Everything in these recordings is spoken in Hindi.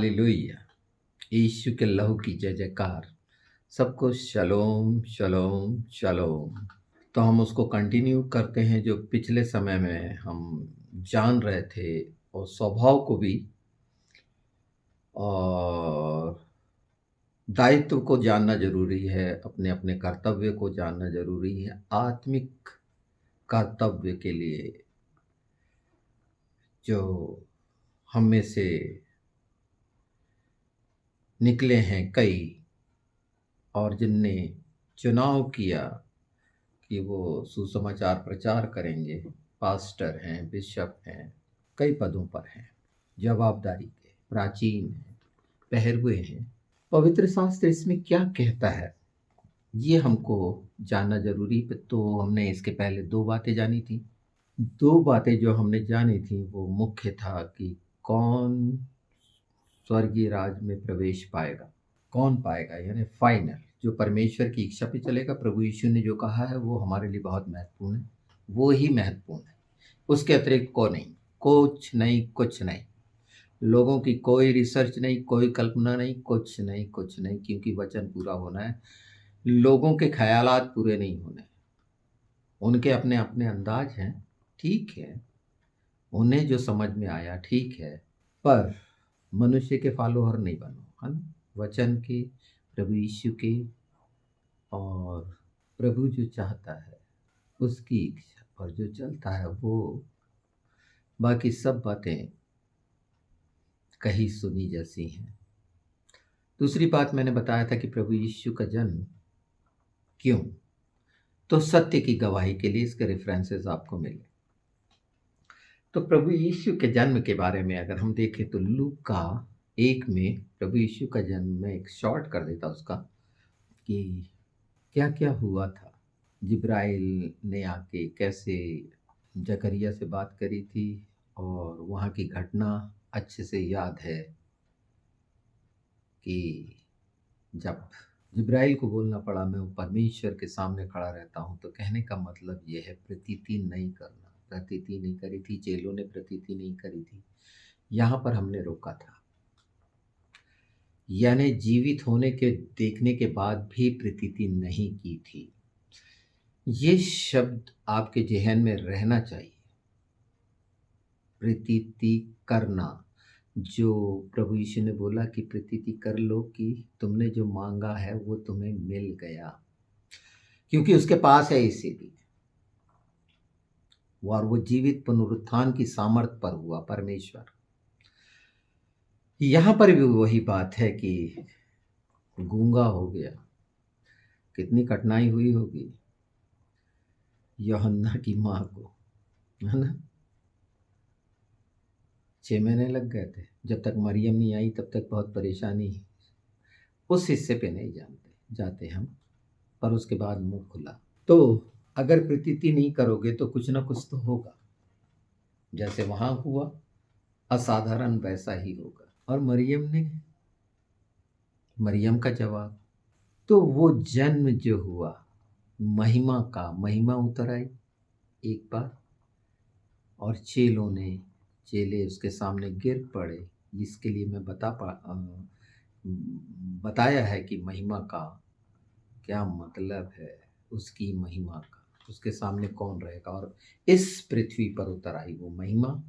हालेलुया। यीशु के लहू की जय जयकार। सबको शलोम शलोम शलोम। तो हम उसको कंटिन्यू करते हैं जो पिछले समय में हम जान रहे थे, और स्वभाव को भी, और दायित्व को जानना जरूरी है, अपने अपने कर्तव्य को जानना जरूरी है। आत्मिक कर्तव्य के लिए जो हम में से निकले हैं कई, और जिनने चुनाव किया कि वो सुसमाचार प्रचार करेंगे, पास्टर हैं, बिशप हैं, कई पदों पर हैं, जवाबदारी के, प्राचीन हैं, पहरुए हैं। पवित्र शास्त्र इसमें क्या कहता है ये हमको जानना जरूरी। तो हमने इसके पहले दो बातें जानी थी। दो बातें जो हमने जानी थी वो मुख्य था कि कौन स्वर्गीय राज में प्रवेश पाएगा, कौन पाएगा, यानी फाइनल जो परमेश्वर की इच्छा पे चलेगा। प्रभु यीशु ने जो कहा है वो हमारे लिए बहुत महत्वपूर्ण है, वो ही महत्वपूर्ण है, उसके अतिरिक्त को नहीं, कुछ नहीं, कुछ नहीं। लोगों की कोई रिसर्च नहीं, कोई कल्पना नहीं, कुछ नहीं, कुछ नहीं, क्योंकि वचन पूरा होना है। लोगों के ख्यालात पूरे नहीं होने, उनके अपने अपने अंदाज हैं, ठीक है, उन्हें जो समझ में आया ठीक है, पर मनुष्य के फॉलोअर नहीं बनो, है ना। वचन के, प्रभु यीशु के, और प्रभु जो चाहता है उसकी इच्छा पर जो चलता है वो, बाकी सब बातें कही सुनी जैसी हैं। दूसरी बात मैंने बताया था कि प्रभु यीशु का जन्म क्यों, तो सत्य की गवाही के लिए। इसके रेफरेंसेस आपको मिले। तो प्रभु यीशु के जन्म के बारे में अगर हम देखें तो लूका 1 में प्रभु यीशु का जन्म में एक शॉर्ट कर देता उसका कि क्या क्या हुआ था। जिब्राइल ने आके कैसे जकरिया से बात करी थी, और वहाँ की घटना अच्छे से याद है कि जब जिब्राइल को बोलना पड़ा मैं परमेश्वर के सामने खड़ा रहता हूँ, तो कहने का मतलब ये है प्रतीति नहीं करना। प्रतीति नहीं करी थी, चेलों ने प्रतीति नहीं करी थी, यहाँ पर हमने रोका था। यानी जीवित होने के देखने के बाद भी प्रतीति नहीं की थी। ये शब्द आपके जहन में रहना चाहिए। प्रतीति करना, जो प्रभु यीशु ने बोला कि प्रतीति कर लो कि तुमने जो मांगा है वो तुम्हें मिल गया, क्योंकि उसके पास है इसीलिए। और वो जीवित पुनरुत्थान की सामर्थ पर हुआ परमेश्वर। यहाँ पर भी वही बात है कि गूंगा हो गया, कितनी कठिनाई हुई होगी यूहन्ना की माँ को, है ना। 6 महीने लग गए थे, जब तक मरियम नहीं आई तब तक बहुत परेशानी। उस हिस्से पे नहीं जाते हम, पर उसके बाद मुंह खुला। तो अगर प्रतीति नहीं करोगे तो कुछ ना कुछ तो होगा, जैसे वहां हुआ असाधारण वैसा ही होगा। और मरियम का जवाब, तो वो जन्म जो हुआ महिमा का, महिमा उतर आई एक बार, और चेले उसके सामने गिर पड़े। जिसके लिए मैं बताया है कि महिमा का क्या मतलब है, उसकी महिमा का, उसके सामने कौन रहेगा। और इस पृथ्वी पर उतर आई वो महिमा,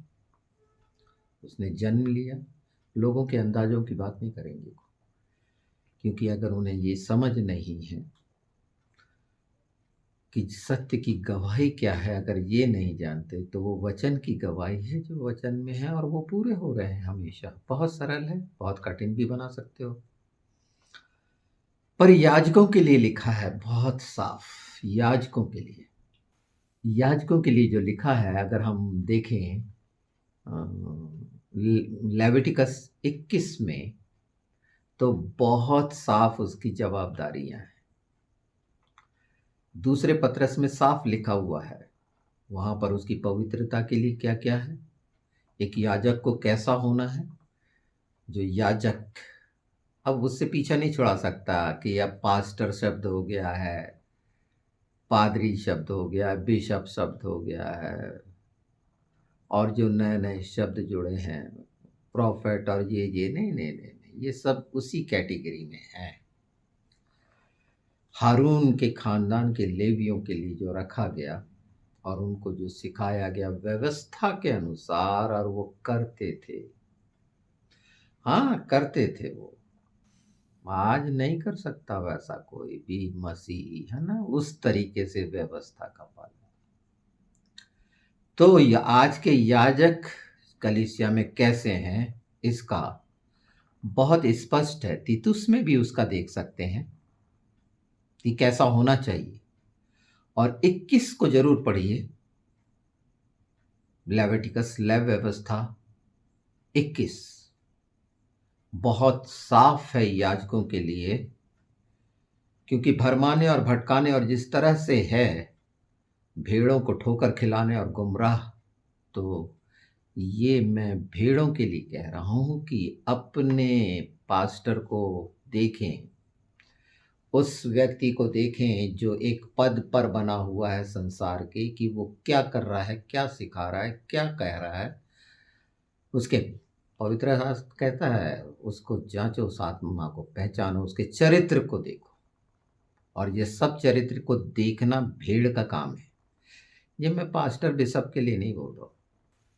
उसने जन्म लिया। लोगों के अंदाजों की बात नहीं करेंगे, क्योंकि अगर उन्हें ये समझ नहीं है कि सत्य की गवाही क्या है, अगर ये नहीं जानते, तो वो वचन की गवाही है जो वचन में है, और वो पूरे हो रहे हैं हमेशा। बहुत सरल है, बहुत कठिन भी बना सकते हो, पर याजकों के लिए लिखा है बहुत साफ। याजकों के लिए जो लिखा है, अगर हम देखें लेविटिकस 21 में, तो बहुत साफ उसकी जवाबदारियां हैं। दूसरे पत्रस में साफ लिखा हुआ है, वहां पर उसकी पवित्रता के लिए क्या क्या है, एक याजक को कैसा होना है। जो याजक अब उससे पीछा नहीं छुड़ा सकता कि अब पास्टर शब्द हो गया है, पादरी शब्द हो गया है, बिशप शब्द हो गया है, और जो नए नए शब्द जुड़े हैं, प्रॉफिट और ये नहीं नहीं नहीं नहीं, ये सब उसी कैटेगरी में है। हारून के खानदान के लेवियों के लिए जो रखा गया और उनको जो सिखाया गया व्यवस्था के अनुसार, और वो करते थे। हाँ, करते थे वो। आज नहीं कर सकता वैसा कोई भी मसीही, है ना, उस तरीके से व्यवस्था का पालन। तो आज के याजक कलीसिया में कैसे हैं, इसका बहुत स्पष्ट है। तीतुस में भी उसका देख सकते हैं कि कैसा होना चाहिए। और 21 को जरूर पढ़िए, लेविटिकस, लेव व्यवस्था 21 बहुत साफ है याजकों के लिए, क्योंकि भरमाने और भटकाने और जिस तरह से है भेड़ों को ठोकर खिलाने और गुमराह, तो ये मैं भेड़ों के लिए कह रहा हूं कि अपने पास्टर को देखें, उस व्यक्ति को देखें जो एक पद पर बना हुआ है संसार के, कि वो क्या कर रहा है, क्या सिखा रहा है, क्या कह रहा है। उसके पवित्र शास्त्र कहता है उसको जांचो, उस आत्मा को पहचानो, उसके चरित्र को देखो। और ये सब चरित्र को देखना भेड़ का काम है। ये मैं पास्टर बिशप के लिए नहीं बोल रहा हूँ,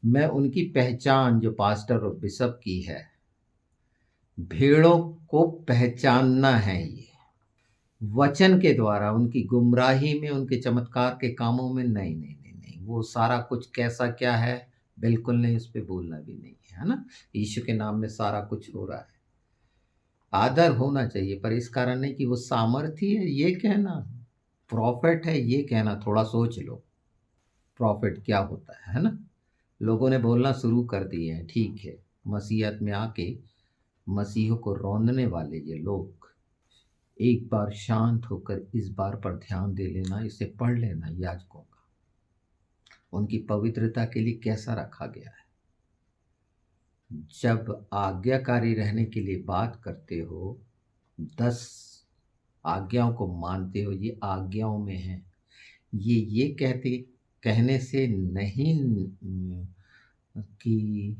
मैं उनकी पहचान जो पास्टर और बिशप की है, भेड़ों को पहचानना है। ये वचन के द्वारा, उनकी गुमराही में, उनके चमत्कार के कामों में नहीं नहीं नहीं नहीं, वो सारा कुछ कैसा क्या है बिल्कुल नहीं, उस पर बोलना भी नहीं है ना। यीशु के नाम में सारा कुछ हो रहा है, आदर होना चाहिए, पर इस कारण नहीं कि वो सामर्थ्य है ये कहना, प्रॉफिट है ये कहना। थोड़ा सोच लो प्रॉफिट क्या होता है ना। लोगों ने बोलना शुरू कर दिए हैं, ठीक है, मसीहत में आके मसीहों को रौंदने वाले ये लोग, एक बार शांत होकर इस बार पर ध्यान दे लेना, इसे पढ़ लेना याजकों का, उनकी पवित्रता के लिए कैसा रखा गया है। जब आज्ञाकारी रहने के लिए बात करते हो, 10 आज्ञाओं को मानते हो, ये आज्ञाओं में है। ये कहने से नहीं कि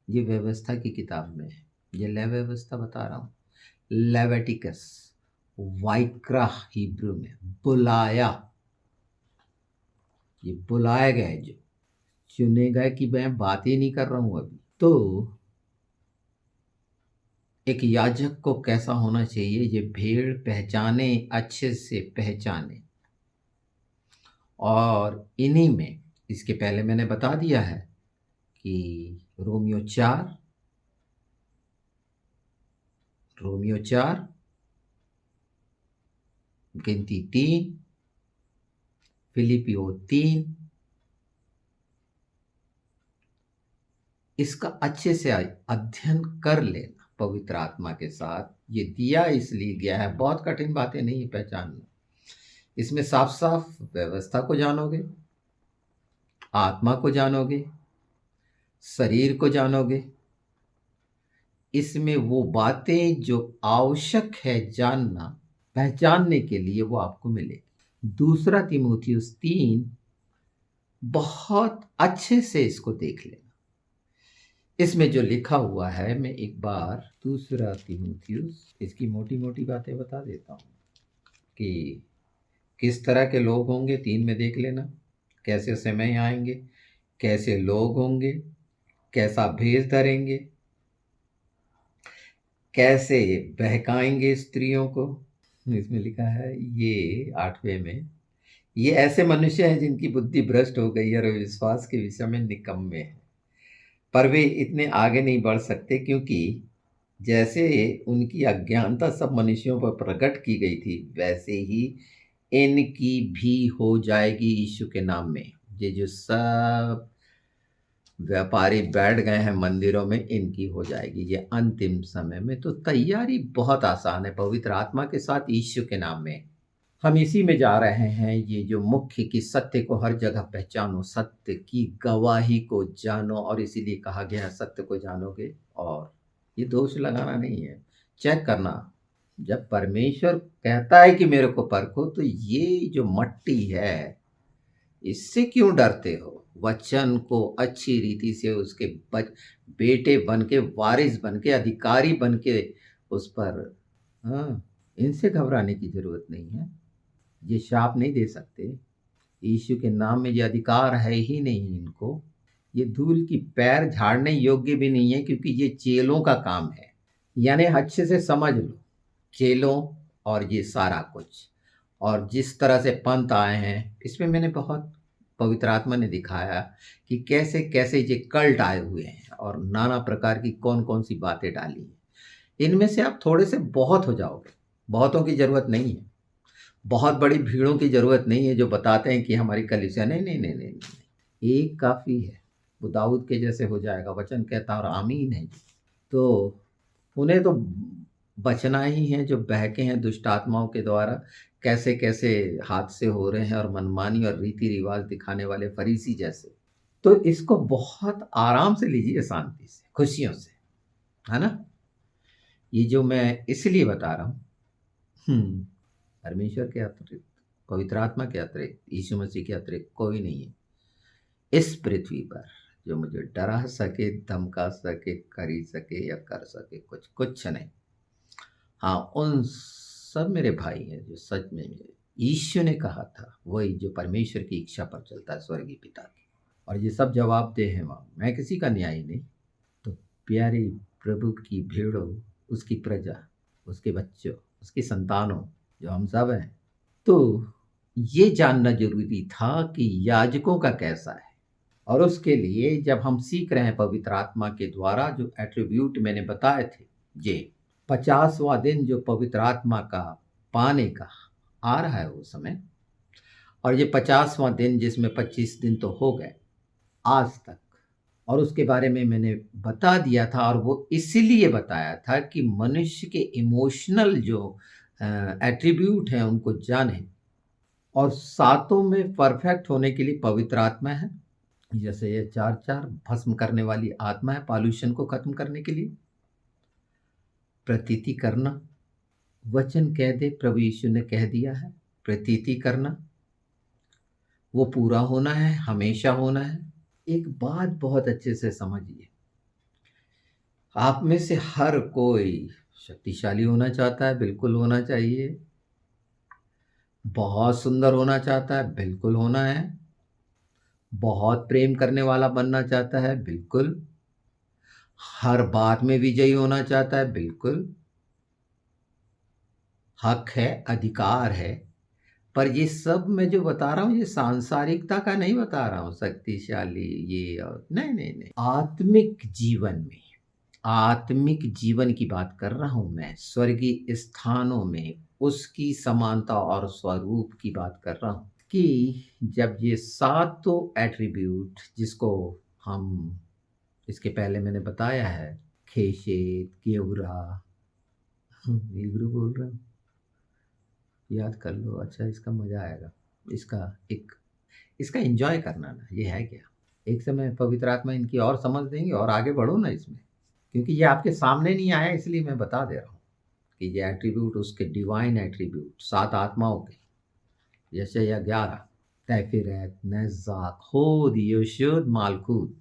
ये व्यवस्था की किताब में है, ये लेव व्यवस्था बता रहा हूँ। लेविटिकस, वाइक्रा हिब्रू में बुलाया, ये बुलाए गए, जो चुने गए, कि मैं बात ही नहीं कर रहा हूं अभी। तो एक याजक को कैसा होना चाहिए, ये भेड़ पहचाने, अच्छे से पहचाने। और इन्हीं में, इसके पहले मैंने बता दिया है कि रोमियो 4 गिनती 3, फिलिपियो 3, इसका अच्छे से अध्ययन कर लेना पवित्र आत्मा के साथ। ये दिया इसलिए गया है, बहुत कठिन बातें नहीं है पहचानना। इसमें साफ साफ व्यवस्था को जानोगे, आत्मा को जानोगे, शरीर को जानोगे। इसमें वो बातें जो आवश्यक है जानना, पहचानने के लिए, वो आपको मिलेगी। दूसरा तीमुथियुस 3 बहुत अच्छे से इसको देख लेना। इसमें जो लिखा हुआ है, मैं एक बार दूसरा तीमुथियुस, इसकी मोटी मोटी बातें बता देता हूँ कि किस तरह के लोग होंगे। 3 में देख लेना, कैसे समय आएंगे, कैसे लोग होंगे, कैसा भेष धरेंगे, कैसे बहकाएंगे स्त्रियों को। इसमें लिखा है ये 8वें में, ये ऐसे मनुष्य हैं जिनकी बुद्धि भ्रष्ट हो गई और विश्वास के विषय में निकम्मे हैं, पर वे इतने आगे नहीं बढ़ सकते, क्योंकि जैसे उनकी अज्ञानता सब मनुष्यों पर प्रकट की गई थी, वैसे ही इनकी भी हो जाएगी यीशु के नाम में। ये जो सब व्यापारी बैठ गए हैं मंदिरों में, इनकी हो जाएगी ये अंतिम समय में। तो तैयारी बहुत आसान है, पवित्र आत्मा के साथ यीशु के नाम में हम इसी में जा रहे हैं। ये जो मुख्य कि सत्य को हर जगह पहचानो, सत्य की गवाही को जानो, और इसीलिए कहा गया है सत्य को जानोगे। और ये दोष लगाना नहीं है, चेक करना। जब परमेश्वर कहता है कि मेरे को परखो, तो ये जो मट्टी है इससे क्यों डरते हो? वचन को अच्छी रीति से उसके बेटे बन के, वारिस बन के, अधिकारी बन के उस पर, हाँ, इनसे घबराने की जरूरत नहीं है। ये शाप नहीं दे सकते। यीशु के नाम में ये अधिकार है ही नहीं इनको। ये धूल की पैर झाड़ने योग्य भी नहीं है, क्योंकि ये चेलों का काम है। यानी अच्छे से समझ लो, चेलों और ये सारा कुछ, और जिस तरह से पंथ आए हैं, इसमें मैंने बहुत, पवित्र आत्मा ने दिखाया कि कैसे कैसे ये कल्ट आए हुए हैं और नाना प्रकार की कौन कौन सी बातें डाली हैं। इनमें से आप थोड़े से बहुत हो जाओगे। बहुतों की जरूरत नहीं है, बहुत बड़ी भीड़ों की जरूरत नहीं है जो बताते हैं कि हमारी कलीसिया, नहीं नहीं नहीं नहीं नहीं, एक काफ़ी है। वो दाऊद के जैसे हो जाएगा, वचन कहता और आमीन है। तो उन्हें तो बचना ही है जो बहके हैं दुष्ट आत्माओं के द्वारा, कैसे कैसे हादसे हो रहे हैं और मनमानी और रीति रिवाज दिखाने वाले फरीसी जैसे। तो इसको बहुत आराम से लीजिए, शांति से, खुशियों से, है ना। ये जो मैं इसलिए बता रहा हूँ, परमेश्वर के अतिरिक्त, पवित्र आत्मा के अतिरिक्त, यीशु मसीह के अतिरिक्त कोई नहीं है इस पृथ्वी पर जो मुझे डरा सके, धमका सके, कर ही सके या कर सके, कुछ नहीं। हाँ, उन सब मेरे भाई हैं जो सच में यीशु ने कहा था, वही जो परमेश्वर की इच्छा पर चलता है, स्वर्गीय पिता की, और ये सब जवाबदेह हैं वहाँ। मैं किसी का न्यायी नहीं। तो प्यारे प्रभु की भीड़ों, उसकी प्रजा, उसके बच्चों, उसकी संतानों, जो हम सब हैं, तो ये जानना जरूरी था कि याजकों का कैसा है। और उसके लिए जब हम सीख रहे हैं पवित्र आत्मा के द्वारा, जो एट्रीब्यूट मैंने बताए थे, ये 50वां दिन जो पवित्र आत्मा का पाने का आ रहा है वो समय, और ये 50वां दिन जिसमें 25 दिन तो हो गए आज तक, और उसके बारे में मैंने बता दिया था। और वो इसीलिए बताया था कि मनुष्य के इमोशनल जो एट्रीब्यूट हैं उनको जाने, और सातों में परफेक्ट होने के लिए पवित्र आत्मा है। जैसे ये चार भस्म करने वाली आत्मा है, पॉल्यूशन को खत्म करने के लिए। प्रतीति करना, वचन कह दे, प्रभु यीशु ने कह दिया है, प्रतीति करना, वो पूरा होना है, हमेशा होना है। एक बात बहुत अच्छे से समझिए, आप में से हर कोई शक्तिशाली होना चाहता है, बिल्कुल होना चाहिए। बहुत सुंदर होना चाहता है, बिल्कुल होना है। बहुत प्रेम करने वाला बनना चाहता है, बिल्कुल। हर बात में विजयी होना चाहता है, बिल्कुल। हक है, अधिकार है। पर ये सब मैं जो बता रहा हूँ, ये सांसारिकता का नहीं बता रहा हूँ, शक्तिशाली ये और नहीं नहीं नहीं, आत्मिक जीवन में, आत्मिक जीवन की बात कर रहा हूँ मैं। स्वर्गीय स्थानों में उसकी समानता और स्वरूप की बात कर रहा हूँ कि जब ये सातों एट्रीब्यूट, जिसको हम, इसके पहले मैंने बताया है, खेशेत, केवरा, हिब्रू बोल रहा हूँ, याद कर लो। अच्छा, इसका मज़ा आएगा, इसका एंजॉय करना ना। ये है क्या, एक समय पवित्र आत्मा इनकी और समझ देंगे, और आगे बढ़ो ना इसमें, क्योंकि ये आपके सामने नहीं आया, इसलिए मैं बता दे रहा हूँ कि ये एट्रीब्यूट, उसके डिवाइन एट्रीब्यूट, सात आत्माओं के, जैसे या 11, तैफिरत, नज़ाक, होद, यशुद, मालकूत,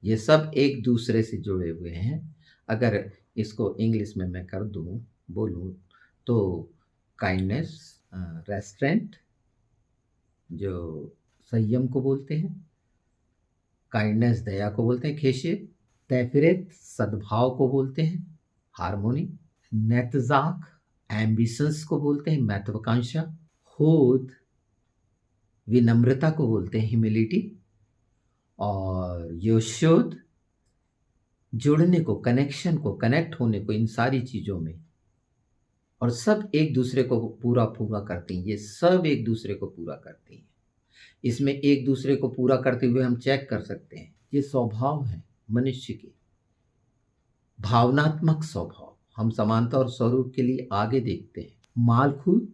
ये सब एक दूसरे से जुड़े हुए हैं। अगर इसको इंग्लिश में मैं कर दूँ, बोलूँ तो काइंडनेस, रेस्ट्रेंट, जो संयम को बोलते हैं, काइंडनेस दया को बोलते हैं, खेशियत, तैफिरत सद्भाव को बोलते हैं, हार्मोनी, नेतजाक एम्बिशंस को बोलते हैं, महत्वाकांक्षा, होद विनम्रता को बोलते हैं, ह्यूमिलिटी, और योशोद जुड़ने को, कनेक्शन को, कनेक्ट होने को इन सारी चीज़ों में। और सब एक दूसरे को पूरा पूरा करती हैं, ये सब एक दूसरे को पूरा करती हैं। इसमें एक दूसरे को पूरा करते हुए हम चेक कर सकते हैं, ये स्वभाव है मनुष्य के, भावनात्मक स्वभाव। हम समानता और स्वरूप के लिए आगे देखते हैं। मालखुत,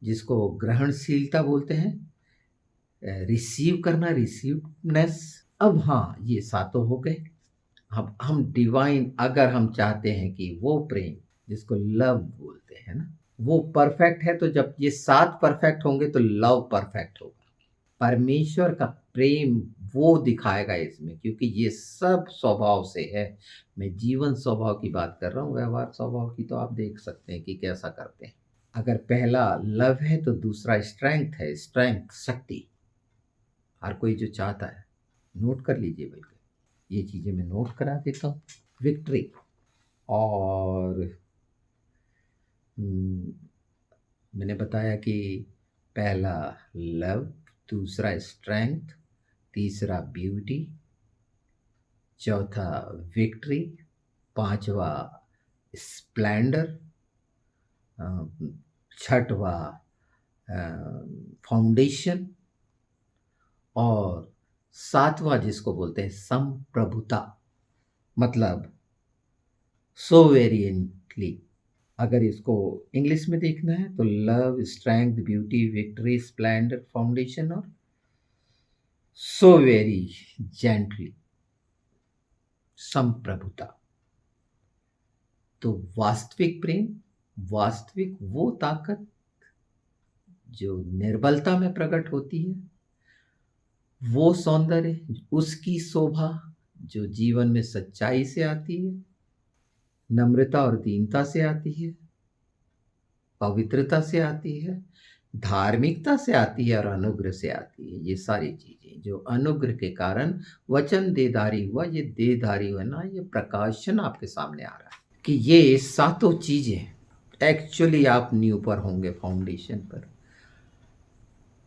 जिसको ग्रहणशीलता बोलते हैं, रिसीव करना, रिसीवनेस। अब हाँ, ये सातों हो गए। अब हम डिवाइन, अगर हम चाहते हैं कि वो प्रेम जिसको लव बोलते हैं ना, वो परफेक्ट है, तो जब ये सात परफेक्ट होंगे तो लव परफेक्ट होगा। परमेश्वर का प्रेम वो दिखाएगा इसमें, क्योंकि ये सब स्वभाव से है। मैं जीवन स्वभाव की बात कर रहा हूँ, व्यवहार स्वभाव की तो आप देख सकते हैं कि कैसा करते हैं। अगर पहला लव है तो दूसरा स्ट्रेंथ है, स्ट्रेंथ शक्ति। हर कोई जो चाहता है, नोट कर लीजिए, बल्कि ये चीज़ें मैं नोट करा देता हूँ। विक्ट्री, और मैंने बताया कि पहला लव, दूसरा स्ट्रेंथ, तीसरा ब्यूटी, चौथा विक्ट्री, पांचवा स्प्लेंडर, छठवा फाउंडेशन, और सातवां जिसको बोलते हैं संप्रभुता, मतलब सोवेरियंटली। अगर इसको इंग्लिश में देखना है तो love, strength, beauty, victory, Splendor, foundation और सो वेरी जेंटली, संप्रभुता। तो वास्तविक प्रेम, वास्तविक वो ताकत जो निर्बलता में प्रकट होती है, वो सौंदर्य, उसकी शोभा जो जीवन में सच्चाई से आती है, नम्रता और दीनता से आती है, पवित्रता से आती है, धार्मिकता से आती है और अनुग्रह से आती है। ये सारी चीजें जो अनुग्रह के कारण वचन देधारी हुआ, ये देधारी हुआ ना, ये प्रकाशन आपके सामने आ रहा है कि ये सातों चीजें एक्चुअली आप नींव पर होंगे, फाउंडेशन पर।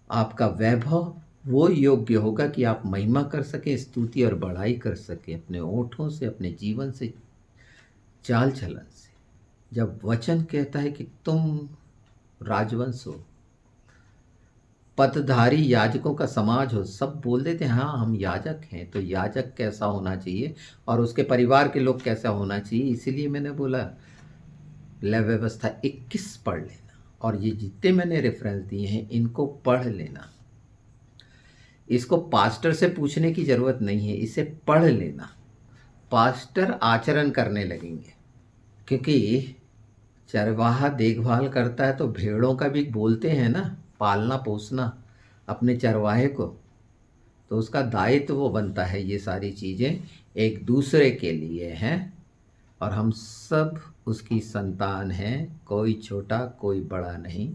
आपका वैभव वो योग्य होगा कि आप महिमा कर सके, स्तुति और बड़ाई कर सके अपने ओठों से, अपने जीवन से, चाल चलन से। जब वचन कहता है कि तुम राजवंश हो, पदधारी याजकों का समाज हो, सब बोल देते हैं हाँ हम याजक हैं, तो याजक कैसा होना चाहिए और उसके परिवार के लोग कैसा होना चाहिए। इसीलिए मैंने बोला लय व्यवस्था 21 पढ़ लेना, और ये जितने मैंने रेफरेंस दिए हैं इनको पढ़ लेना। इसको पास्टर से पूछने की जरूरत नहीं है, इसे पढ़ लेना। पास्टर आचरण करने लगेंगे, क्योंकि चरवाहा देखभाल करता है तो भेड़ों का भी बोलते हैं ना, पालना पोसना अपने चरवाहे को, तो उसका दायित्व वो बनता है। ये सारी चीज़ें एक दूसरे के लिए हैं और हम सब उसकी संतान हैं, कोई छोटा कोई बड़ा नहीं।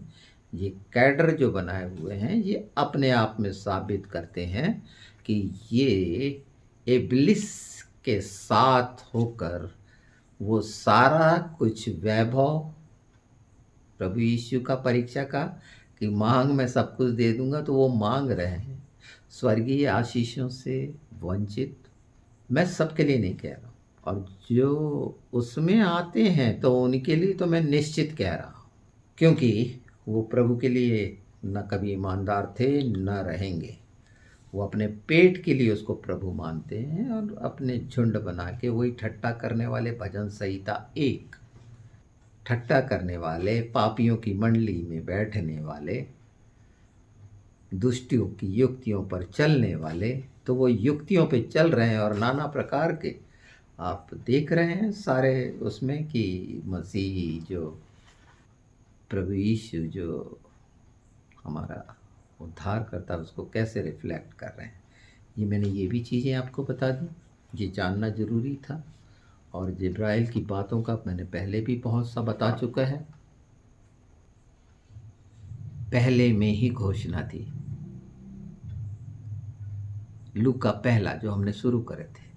ये कैडर जो बनाए हुए हैं ये अपने आप में साबित करते हैं कि ये इब्लिस के साथ होकर वो सारा कुछ वैभव प्रभु यीशु का परीक्षा का कि मांग मैं सब कुछ दे दूंगा, तो वो मांग रहे हैं स्वर्गीय आशीषों से वंचित। मैं सबके लिए नहीं कह रहा हूँ, और जो उसमें आते हैं तो उनके लिए तो मैं निश्चित कह रहा हूँ, क्योंकि वो प्रभु के लिए न कभी ईमानदार थे न रहेंगे। वो अपने पेट के लिए उसको प्रभु मानते हैं और अपने झुंड बना के, वही ठट्टा करने वाले, भजन संहिता 1, ठट्टा करने वाले, पापियों की मंडली में बैठने वाले, दुष्टियों की युक्तियों पर चलने वाले, तो वो युक्तियों पे चल रहे हैं और नाना प्रकार के आप देख रहे हैं सारे उसमें कि मसीही जो प्रभु यीशु जो हमारा उद्धार करता है उसको कैसे रिफ्लेक्ट कर रहे हैं। ये मैंने ये भी चीज़ें आपको बता दी, ये जानना ज़रूरी था। और जिब्राइल की बातों का मैंने पहले भी बहुत सा बता चुका है, पहले में ही घोषणा थी। लूका पहला जो हमने शुरू करे थे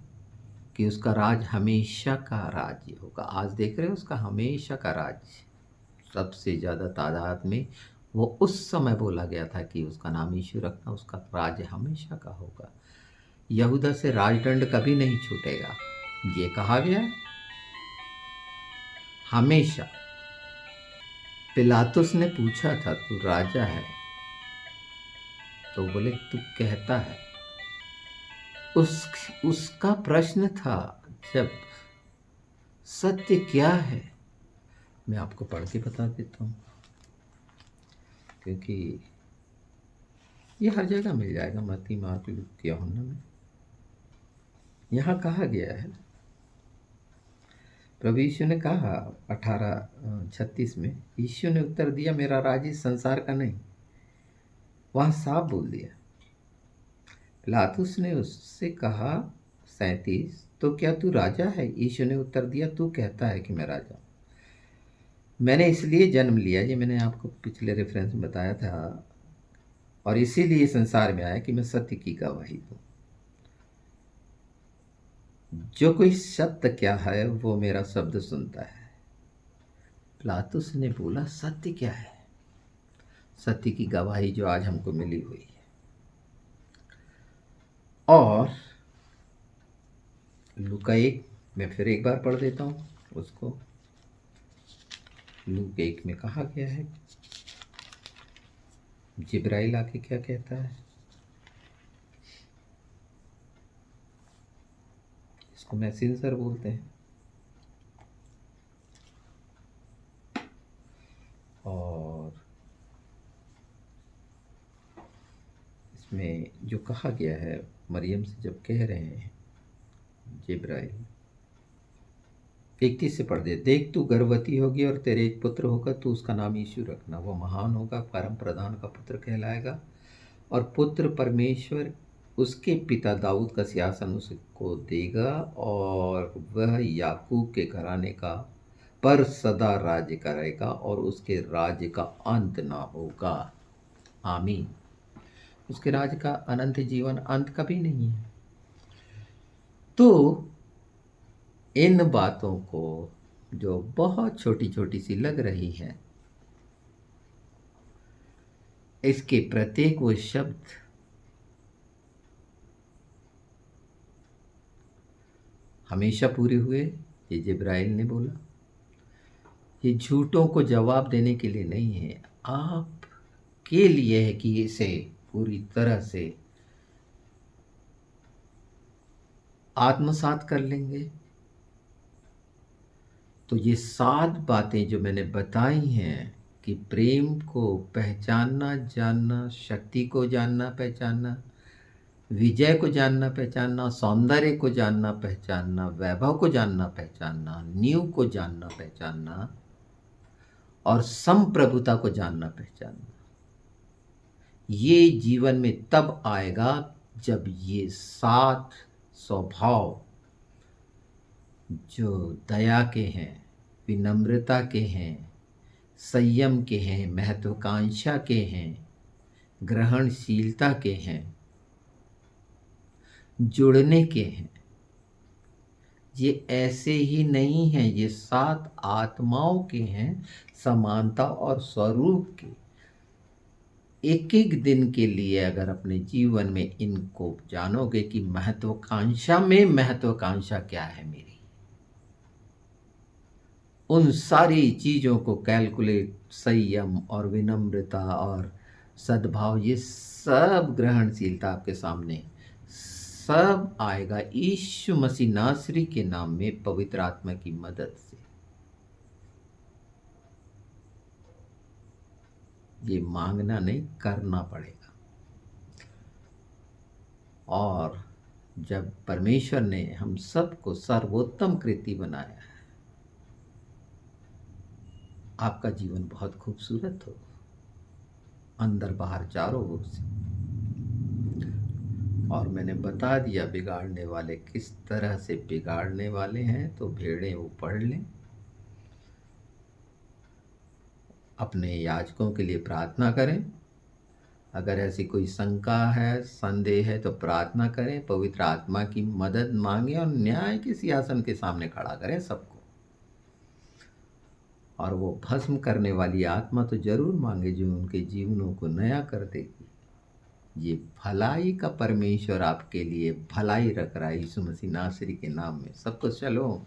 कि उसका राज हमेशा का राज्य होगा। आज देख रहे हो उसका हमेशा का राज्य, सबसे ज़्यादा तादाद में वो उस समय बोला गया था कि उसका नाम यीशु रखना, उसका राज्य हमेशा का होगा। यहूदा से राजदंड कभी नहीं छूटेगा, ये कहा गया है हमेशा। पिलातुस ने पूछा था तू राजा है, तो बोले तू कहता है। उसका प्रश्न था जब सत्य क्या है। मैं आपको पढ़ के बता देता हूँ, क्योंकि ये हर जगह मिल जाएगा, मत्ती, मार्क, लूका, यूहन्ना में। यहाँ कहा गया है, प्रभु यीशु ने कहा 18:36 में, यीशु ने उत्तर दिया मेरा राज्य संसार का नहीं। वहाँ साफ बोल दिया पिलातुस ने उससे कहा, 37, तो क्या तू राजा है? यीशु ने उत्तर दिया, तू कहता है कि मैं राजा हूं। मैंने इसलिए जन्म लिया, ये मैंने आपको पिछले रेफरेंस में बताया था, और इसीलिए संसार में आया कि मैं सत्य की गवाही दूं। जो कोई सत्य क्या है वो मेरा शब्द सुनता है। पिलातुस ने बोला, सत्य क्या है? सत्य की गवाही जो आज हमको मिली हुई है। और लूका 1 मैं फिर एक बार पढ़ देता हूँ उसको। लूक 1 में कहा गया है, जिब्राइल आके क्या कहता है, इसको मैसेंजर बोलते हैं। और इसमें जो कहा गया है, मरियम से जब कह रहे हैं जिब्राइल, 31 से पढ़ दे, देख तू गर्भवती होगी और तेरे एक पुत्र होगा, तू उसका नाम यीशु रखना। वो महान होगा, परम प्रधान का पुत्र कहलाएगा, और पुत्र परमेश्वर उसके पिता दाऊद का सिंहासन उसको देगा, और वह याकूब के घराने का पर सदा राज्य करेगा, और उसके राज्य का अंत ना होगा। आमीन। उसके राज्य का अनंत जीवन, अंत कभी नहीं है। तो इन बातों को जो बहुत छोटी छोटी सी लग रही है, इसके प्रत्येक वो शब्द हमेशा पूरे हुए। ये जिब्राइल ने बोला, ये झूठों को जवाब देने के लिए नहीं है, आप के लिए है कि इसे पूरी तरह से आत्मसात कर लेंगे। तो ये 7 बातें जो मैंने बताई हैं कि प्रेम को पहचानना, जानना, शक्ति को जानना पहचानना, विजय को जानना पहचानना, सौंदर्य को जानना पहचानना, वैभव को जानना पहचानना, नींव को जानना पहचानना, और संप्रभुता को जानना पहचानना, ये जीवन में तब आएगा जब ये 7 स्वभाव जो दया के हैं, विनम्रता के हैं, संयम के हैं, महत्वाकांक्षा के हैं, ग्रहणशीलता के हैं, जुड़ने के हैं, ये ऐसे ही नहीं हैं, ये 7 आत्माओं के हैं, समानता और स्वरूप के। एक एक दिन के लिए अगर अपने जीवन में इनको जानोगे कि महत्वाकांक्षा में महत्वाकांक्षा क्या है मेरी, उन सारी चीज़ों को कैलकुलेट, संयम और विनम्रता और सद्भाव, ये सब ग्रहणशीलता आपके सामने सब आएगा यीशु मसीह नासरी के नाम में, पवित्र आत्मा की मदद से। ये मांगना नहीं, करना पड़ेगा। और जब परमेश्वर ने हम सबको सर्वोत्तम कृति बनाया है, आपका जीवन बहुत खूबसूरत हो, अंदर बाहर चारों ओर से। और मैंने बता दिया बिगाड़ने वाले किस तरह से बिगाड़ने वाले हैं, तो भेड़ें वो पढ़ लें। अपने याजकों के लिए प्रार्थना करें। अगर ऐसी कोई शंका है, संदेह है, तो प्रार्थना करें, पवित्र आत्मा की मदद मांगें, और न्याय के सिंहासन के सामने खड़ा करें सबको। और वो भस्म करने वाली आत्मा तो जरूर मांगे जो उनके जीवनों को नया कर देगी। ये भलाई का परमेश्वर आपके लिए भलाई रख रहा है यीशु मसीह नासरी के नाम में। सबको चलो।